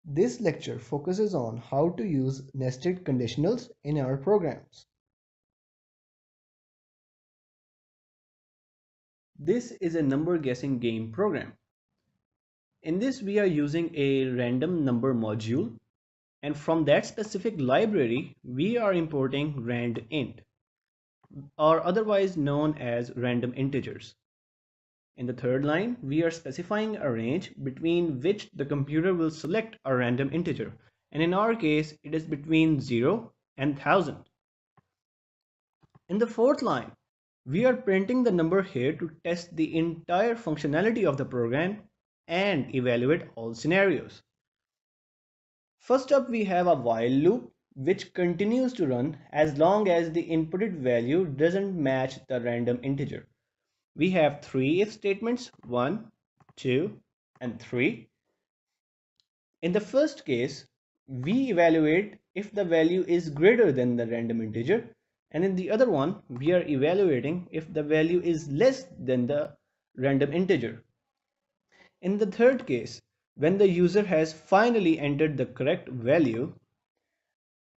This lecture focuses on how to use nested conditionals in our programs. This is a number guessing game program. In this, we are using a random number module, and from that specific library, we are importing randint, or otherwise known as random integers. In the third line, we are specifying a range between which the computer will select a random integer, and in our case, it is between 0 and 1000. In the fourth line, we are printing the number here to test the entire functionality of the program and evaluate all scenarios. First up, we have a while loop which continues to run as long as the inputted value doesn't match the random integer. We have three if statements, 1, 2, and 3. In the first case, we evaluate if the value is greater than the random integer, and in the other one, we are evaluating if the value is less than the random integer. In the third case, when the user has finally entered the correct value,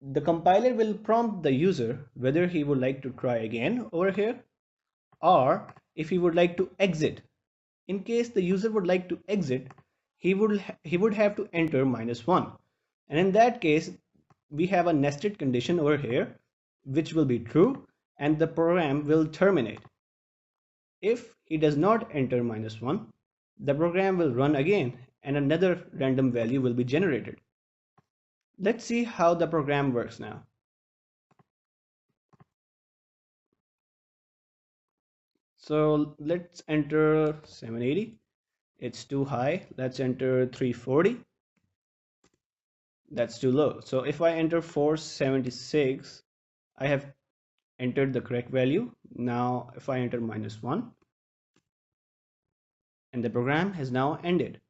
the compiler will prompt the user whether he would like to try again over here or if he would like to exit. In case the user would like to exit, he would have to enter -1. And in that case, we have a nested condition over here which will be true and the program will terminate. If he does not enter -1, the program will run again and another random value will be generated. Let's see how the program works now. So let's enter 780. It's too high. Let's enter 340. That's too low. So if I enter 476, I have entered the correct value. Now if I enter -1, and the program has now ended.